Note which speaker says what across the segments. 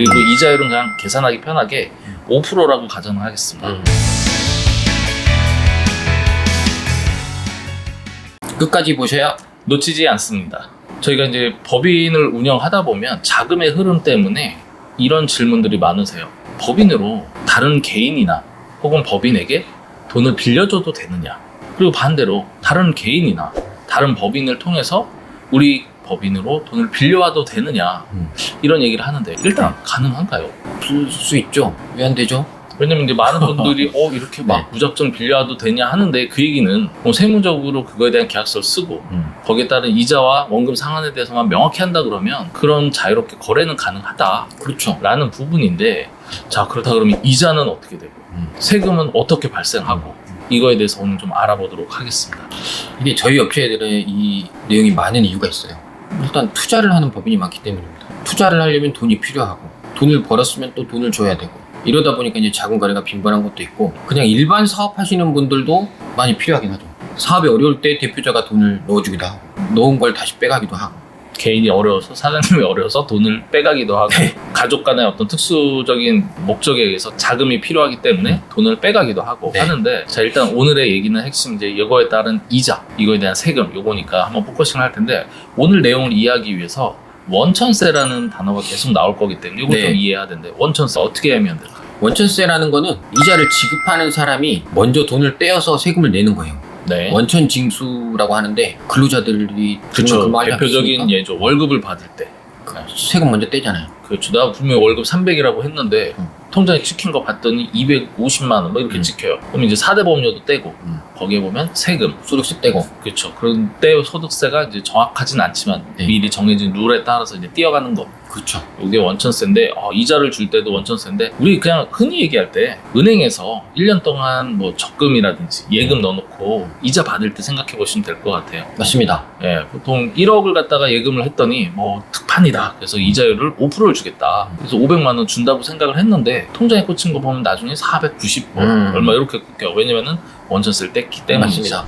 Speaker 1: 그리고 이자율은 그냥 계산하기 편하게 5%라고 가정을 하겠습니다.
Speaker 2: 끝까지 보셔야
Speaker 1: 놓치지 않습니다. 저희가 이제 법인을 운영하다 보면 자금의 흐름 때문에 이런 질문들이 많으세요. 법인으로 다른 개인이나 혹은 법인에게 돈을 빌려줘도 되느냐? 그리고 반대로 다른 개인이나 다른 법인을 통해서 우리 법인으로 돈을 빌려와도 되느냐? 이런 얘기를 하는데 일단 가능한가요?
Speaker 2: 빌 수 있죠. 왜 안 되죠?
Speaker 1: 왜냐면 이제 많은 분들이 이렇게 막 무작정 빌려와도 되냐 하는데 그 얘기는 뭐 세무적으로 그거에 대한 계약서를 쓰고 거기에 따른 이자와 원금 상환에 대해서만 명확히 한다 그러면 그런 자유롭게 거래는 가능하다.
Speaker 2: 그렇죠.
Speaker 1: 라는 부분인데 자 그렇다 그러면 이자는 어떻게 되고 세금은 어떻게 발생하고 이거에 대해서 오늘 좀 알아보도록 하겠습니다.
Speaker 2: 이게 저희 업체들의 이 내용이 많은 이유가 있어요. 일단 투자를 하는 법인이 많기 때문입니다. 투자를 하려면 돈이 필요하고 돈을 벌었으면 또 돈을 줘야 되고 이러다 보니까 이제 자금 거래가 빈번한 것도 있고 그냥 일반 사업하시는 분들도 많이 필요하긴 하죠. 사업이 어려울 때 대표자가 돈을 넣어주기도 하고 넣은 걸 다시 빼가기도 하고
Speaker 1: 개인이 어려워서 사장님이 어려워서 돈을 빼가기도 하고 가족 간의 어떤 특수적인 목적에 의해서 자금이 필요하기 때문에 돈을 빼가기도 하고 하는데 자 일단 오늘의 얘기는 핵심 이제 이거에 따른 이자 이거에 대한 세금 요거니까 한번 포커싱을 할 텐데 오늘 내용을 이해하기 위해서 원천세라는 단어가 계속 나올 거기 때문에 이걸 좀 이해해야 되는데 원천세 어떻게 하면 될까요?
Speaker 2: 원천세라는 거는 이자를 지급하는 사람이 먼저 돈을 떼어서 세금을 내는 거예요.
Speaker 1: 네.
Speaker 2: 원천징수라고 하는데 근로자들이
Speaker 1: 그렇죠. 대표적인 예죠. 월급을 받을 때
Speaker 2: 세금 먼저 떼잖아요.
Speaker 1: 그렇죠. 나 분명히 월급 300이라고 했는데 통장에 찍힌 거 봤더니 250만 원 뭐 이렇게 찍혀요. 그럼 이제 4대 보험료도 떼고 거기에 보면 세금,
Speaker 2: 소득세 떼고
Speaker 1: 그렇죠. 그런데 소득세가 이제 정확하진 않지만 미리 정해진 룰에 따라서 이제 뛰어가는 거.
Speaker 2: 그렇죠.
Speaker 1: 이게 원천세인데 이자를 줄 때도 원천세인데 우리 그냥 흔히 얘기할 때 은행에서 1년 동안 뭐 적금이라든지 예금 넣어놓고 이자 받을 때 생각해 보시면 될 것 같아요.
Speaker 2: 맞습니다.
Speaker 1: 예, 보통 1억을 갖다가 예금을 했더니 뭐 특판이다. 그래서 이자율을 5%를 주겠다. 그래서 500만 원 준다고 생각을 했는데 통장에 꽂힌 거 보면 나중에 490 얼마 이렇게 꽂혀요. 왜냐면은 원천세를 뗐기 때문에.
Speaker 2: 맞습니다.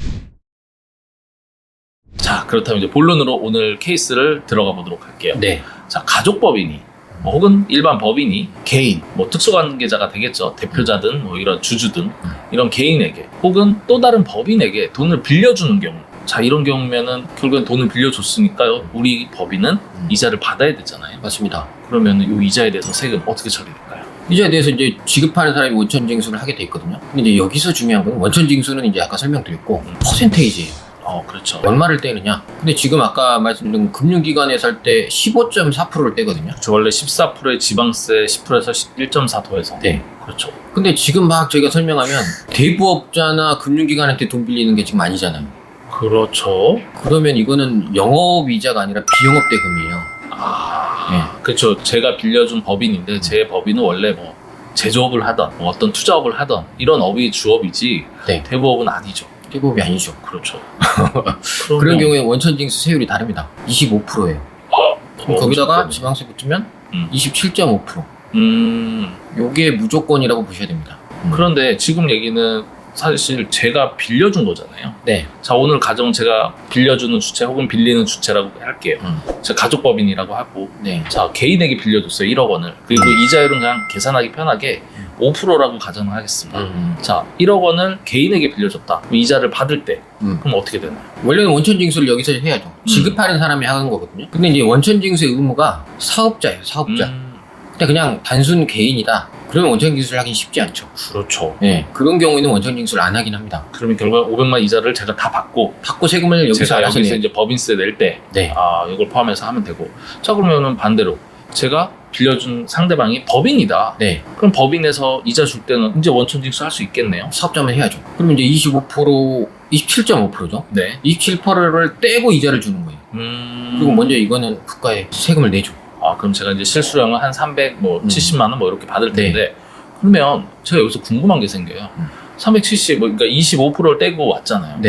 Speaker 1: 자, 그렇다면 이제 본론으로 오늘 케이스를 들어가 보도록 할게요.
Speaker 2: 네.
Speaker 1: 자, 가족법인이 혹은 일반 법인이 개인, 뭐 특수관계자가 되겠죠. 대표자든 뭐 이런 주주든 이런 개인에게 혹은 또 다른 법인에게 돈을 빌려주는 경우. 자, 이런 경우면은 결국엔 돈을 빌려줬으니까요. 우리 법인은 이자를 받아야 되잖아요.
Speaker 2: 맞습니다.
Speaker 1: 그러면 이 이자에 대해서 세금 어떻게 처리될까요?
Speaker 2: 이자에 대해서 이제 지급하는 사람이 원천징수를 하게 돼 있거든요. 근데 이제 여기서 중요한 건 원천징수는 이제 아까 설명드렸고 퍼센테이지예요.
Speaker 1: 그렇죠.
Speaker 2: 얼마를 떼느냐. 근데 지금 아까 말씀드린 금융기관에서 할 때 15.4%를 떼거든요.
Speaker 1: 저 원래 14%의 지방세 10%에서 1.4 더해서.
Speaker 2: 네.
Speaker 1: 그렇죠.
Speaker 2: 근데 지금 막 저희가 설명하면 대부업자나 금융기관한테 돈 빌리는 게 지금 아니잖아요.
Speaker 1: 그렇죠.
Speaker 2: 그러면 이거는 영업이자가 아니라 비영업 대금이에요.
Speaker 1: 그렇죠. 제가 빌려준 법인인데 제 법인은 원래 뭐 제조업을 하던 뭐 어떤 투자업을 하던 이런 업이 주업이지 대부업은 아니죠.
Speaker 2: 대부업이 아니죠.
Speaker 1: 그렇죠.
Speaker 2: 그런 경우에 원천징수 세율이 다릅니다. 25%예요. 거기다가 지방세 붙으면 27.5%. 요게 무조건이라고 보셔야 됩니다.
Speaker 1: 그런데 지금 얘기는 사실 제가 빌려준 거잖아요.
Speaker 2: 네.
Speaker 1: 자, 오늘 가정은 제가 빌려주는 주체 혹은 빌리는 주체라고 할게요. 제가 가족법인이라고 하고 자, 개인에게 빌려줬어요. 1억 원을. 그리고 이자율은 그냥 계산하기 편하게 5%라고 가정을 하겠습니다. 자, 1억 원을 개인에게 빌려줬다. 이자를 받을 때 그럼 어떻게 되나요?
Speaker 2: 원래는 원천징수를 여기서 해야죠. 지급하는 사람이 하는 거거든요. 근데 이제 원천징수의 의무가 사업자예요. 사업자. 근데 그냥 단순 개인이다. 그러면 원천징수를 하긴 쉽지 않죠.
Speaker 1: 그렇죠.
Speaker 2: 네. 그런 경우에는 원천징수를 안 하긴 합니다.
Speaker 1: 그러면 결국 500만 이자를 제가 다 받고
Speaker 2: 세금을 여기서
Speaker 1: 제가
Speaker 2: 알아서
Speaker 1: 여기서 이제 법인세 낼 때 이걸 포함해서 하면 되고 자 그러면은 반대로 제가 빌려준 상대방이 법인이다. 그럼 법인에서 이자 줄 때는 이제 원천징수 할 수 있겠네요.
Speaker 2: 사업자만 해야죠. 그러면 이제 27.5%죠. 27%를 떼고 이자를 주는 거예요. 그리고 먼저 이거는 국가에 세금을 내죠.
Speaker 1: 그럼 제가 이제 실수령은 한 370만 원 뭐 이렇게 받을 텐데 그러면 제가 여기서 궁금한 게 생겨요. 370 그러니까 25%를 떼고 왔잖아요.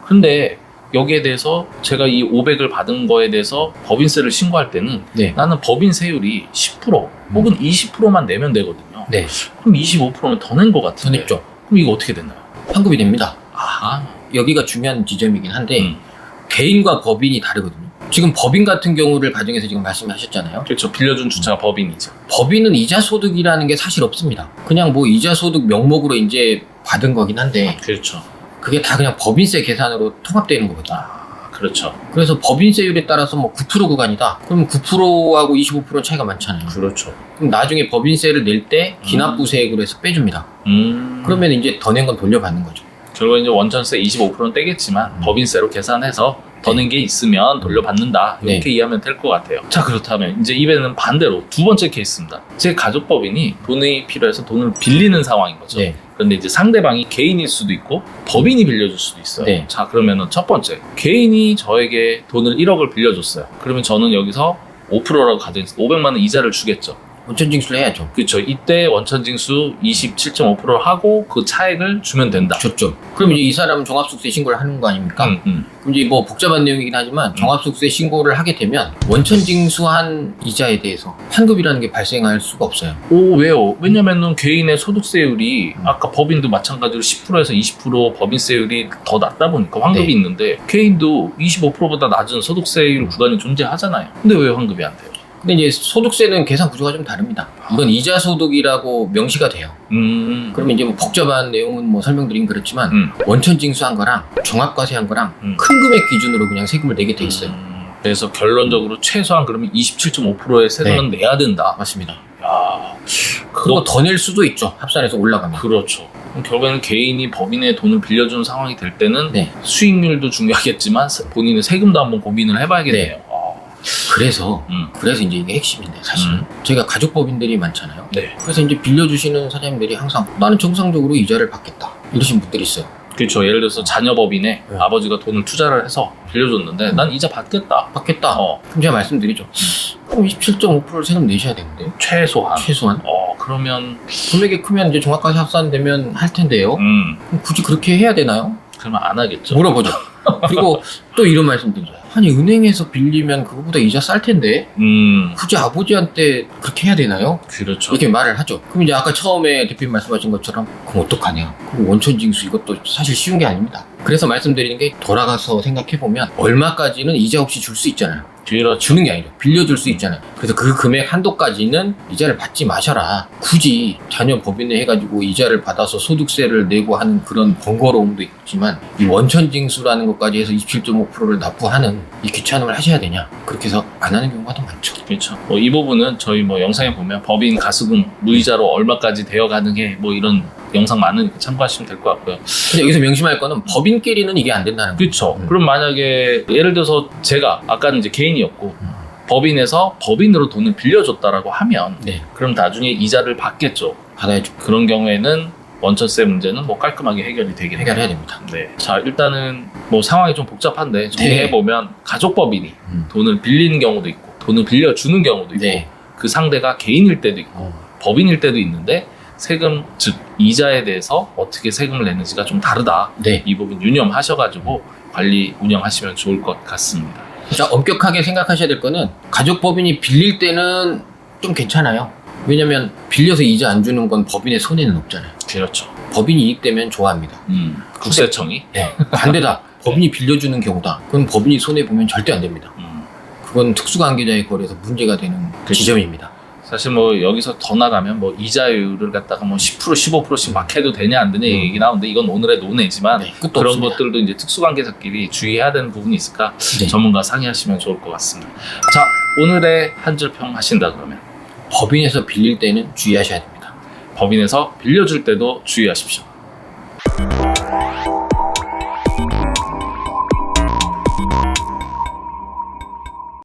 Speaker 1: 근데 여기에 대해서 제가 이 500을 받은 거에 대해서 법인세를 신고할 때는 나는 법인세율이 10% 혹은 20%만 내면 되거든요. 그럼 25%는 더 낸 것 같은데.
Speaker 2: 더 냈죠.
Speaker 1: 그럼 이거 어떻게 되나요?
Speaker 2: 환급이 됩니다. 여기가 중요한 지점이긴 한데 개인과 법인이 다르거든요. 지금 법인 같은 경우를 가정해서 지금 말씀하셨잖아요.
Speaker 1: 그렇죠. 빌려준 주체가 법인이죠.
Speaker 2: 법인은 이자 소득이라는 게 사실 없습니다. 그냥 뭐 이자 소득 명목으로 이제 받은 거긴 한데
Speaker 1: 그렇죠.
Speaker 2: 그게 다 그냥 법인세 계산으로 통합되는 거거든요.
Speaker 1: 그렇죠.
Speaker 2: 그래서 법인세율에 따라서 뭐 9% 구간이다. 그럼 9%하고 25% 차이가 많잖아요.
Speaker 1: 그렇죠.
Speaker 2: 그럼 나중에 법인세를 낼 때 기납부세액으로 해서 빼줍니다. 그러면 이제 더 낸 건 돌려받는 거죠.
Speaker 1: 결국 이제 원천세 25%는 떼겠지만 법인세로 계산해서 더 낸 게 있으면 돌려받는다. 이렇게
Speaker 2: 네.
Speaker 1: 이해하면 될 것 같아요. 자, 그렇다면 이제 이번에는 반대로 두 번째 케이스입니다. 제 가족법인이 돈이 필요해서 돈을 빌리는 상황인 거죠.
Speaker 2: 네.
Speaker 1: 그런데 이제 상대방이 개인일 수도 있고 법인이 빌려줄 수도 있어요.
Speaker 2: 네.
Speaker 1: 자, 그러면은 첫 번째, 개인이 저에게 돈을 1억을 빌려줬어요. 그러면 저는 여기서 5%라고 가정해서 500만 원 이자를 주겠죠.
Speaker 2: 원천징수를 해야죠.
Speaker 1: 그렇죠. 이때 원천징수 27.5%를 하고 그 차액을 주면 된다.
Speaker 2: 줬죠. 그럼 이제 이 사람은 종합소득세 신고를 하는 거 아닙니까? 그럼 이제 뭐 복잡한 내용이긴 하지만 종합소득세 신고를 하게 되면 원천징수한 이자에 대해서 환급이라는 게 발생할 수가 없어요.
Speaker 1: 오, 왜요? 왜냐면은 개인의 소득세율이 아까 법인도 마찬가지로 10%에서 20% 법인세율이 더 낮다 보니까 환급이
Speaker 2: 네.
Speaker 1: 있는데 개인도 25%보다 낮은 소득세율 구간이 존재하잖아요. 근데 왜 환급이 안 돼요?
Speaker 2: 근데 이제 소득세는 계산 구조가 좀 다릅니다. 이건 이자 소득이라고 명시가 돼요. 그러면 이제 뭐 복잡한 내용은 뭐 설명드리긴 그렇지만 원천징수한 거랑 종합과세한 거랑 큰 금액 기준으로 그냥 세금을 내게 돼 있어요.
Speaker 1: 그래서 결론적으로 최소한 그러면 27.5%의 세금은 내야 된다.
Speaker 2: 맞습니다.
Speaker 1: 야,
Speaker 2: 그거 더 낼 수도 있죠. 합산해서 올라가면.
Speaker 1: 그렇죠. 그럼 결국에는 개인이 법인의 돈을 빌려주는 상황이 될 때는
Speaker 2: 네.
Speaker 1: 수익률도 중요하겠지만 본인의 세금도 한번 고민을 해봐야겠네요.
Speaker 2: 그래서 이제 이게 핵심인데 사실 저희가 가족법인들이 많잖아요.
Speaker 1: 네.
Speaker 2: 그래서 이제 빌려주시는 사장님들이 항상 나는 정상적으로 이자를 받겠다 이러신 분들이 있어요.
Speaker 1: 그렇죠. 예를 들어서 자녀법인에
Speaker 2: 네.
Speaker 1: 아버지가 돈을 투자를 해서 빌려줬는데 난 이자 받겠다.
Speaker 2: 받겠다. 그럼 제가 말씀드리죠. 그럼 27.5%를 세금 내셔야 되는데 최소한
Speaker 1: 그러면
Speaker 2: 금액이 크면 이제 종합과세 합산되면 할 텐데요. 그럼 굳이 그렇게 해야 되나요?
Speaker 1: 그러면 안 하겠죠.
Speaker 2: 물어보죠. 그리고 또 이런 말씀드리죠. 아니 은행에서 빌리면 그거보다 이자 쌀 텐데 굳이 아버지한테 그렇게 해야 되나요?
Speaker 1: 그렇죠.
Speaker 2: 이렇게 말을 하죠. 그럼 이제 아까 처음에 대표님 말씀하신 것처럼 그럼 어떡하냐? 그럼 원천징수 이것도 사실 쉬운 게 아닙니다. 그래서 말씀드리는 게 돌아가서 생각해보면 얼마까지는 이자 없이 줄 수 있잖아요. 주는 게 아니죠. 빌려줄 수 있잖아요. 그래서 그 금액 한도까지는 이자를 받지 마셔라. 굳이 자녀 법인에 해가지고 이자를 받아서 소득세를 내고 하는 그런 번거로움도 있지만 이 원천징수라는 것까지 해서 27.5%를 납부하는 이 귀찮음을 하셔야 되냐? 그렇게 해서 안 하는 경우가 더 많죠.
Speaker 1: 그렇죠. 이 부분은 저희 영상에 보면 법인 가수금 무이자로 얼마까지 되어 가능해 이런 영상 많으니까 참고하시면 될 것 같고요.
Speaker 2: 근데 여기서 명심할 거는 법인끼리는 이게 안 된다는 거예요.
Speaker 1: 그렇죠. 그럼 만약에 예를 들어서 제가 아까는 이제 개인이었고 법인에서 법인으로 돈을 빌려줬다라고 하면
Speaker 2: 네.
Speaker 1: 그럼 나중에 이자를 받겠죠.
Speaker 2: 받아야죠.
Speaker 1: 그런 경우에는 원천세 문제는 깔끔하게 해결이 되겠네요.
Speaker 2: 해결해야 됩니다.
Speaker 1: 네. 자, 일단은 상황이 좀 복잡한데 정리해보면 가족법인이 돈을 빌리는 경우도 있고 돈을 빌려주는 경우도 있고
Speaker 2: 네.
Speaker 1: 그 상대가 개인일 때도 있고 법인일 때도 있는데 세금, 즉 이자에 대해서 어떻게 세금을 내는지가 좀 다르다.
Speaker 2: 네.
Speaker 1: 이 부분 유념하셔가지고 관리 운영하시면 좋을 것 같습니다.
Speaker 2: 자, 엄격하게 생각하셔야 될 거는 가족법인이 빌릴 때는 좀 괜찮아요. 왜냐면 빌려서 이자 안 주는 건 법인의 손해는 없잖아요.
Speaker 1: 그렇죠.
Speaker 2: 법인이 이익되면 좋아합니다.
Speaker 1: 국세청이
Speaker 2: 네. 반대다. 법인이 빌려주는 경우다. 그건 법인이 손해보면 절대 안 됩니다. 그건 특수관계자의 거래에서 문제가 되는 지점입니다.
Speaker 1: 사실 여기서 더 나가면 이자율을 갖다가 10% 15%씩 막 해도 되냐 안 되냐 얘기 나오는데 이건 오늘의 논의지만
Speaker 2: 네, 끝도
Speaker 1: 그런
Speaker 2: 없습니다.
Speaker 1: 것들도 이제 특수관계자끼리 주의해야 되는 부분이 있을까
Speaker 2: 네.
Speaker 1: 전문가 상의하시면 좋을 것 같습니다. 자, 오늘의 한 줄 평 하신다 그러면
Speaker 2: 법인에서 빌릴 때는 주의하셔야 됩니다.
Speaker 1: 법인에서 빌려줄 때도 주의하십시오.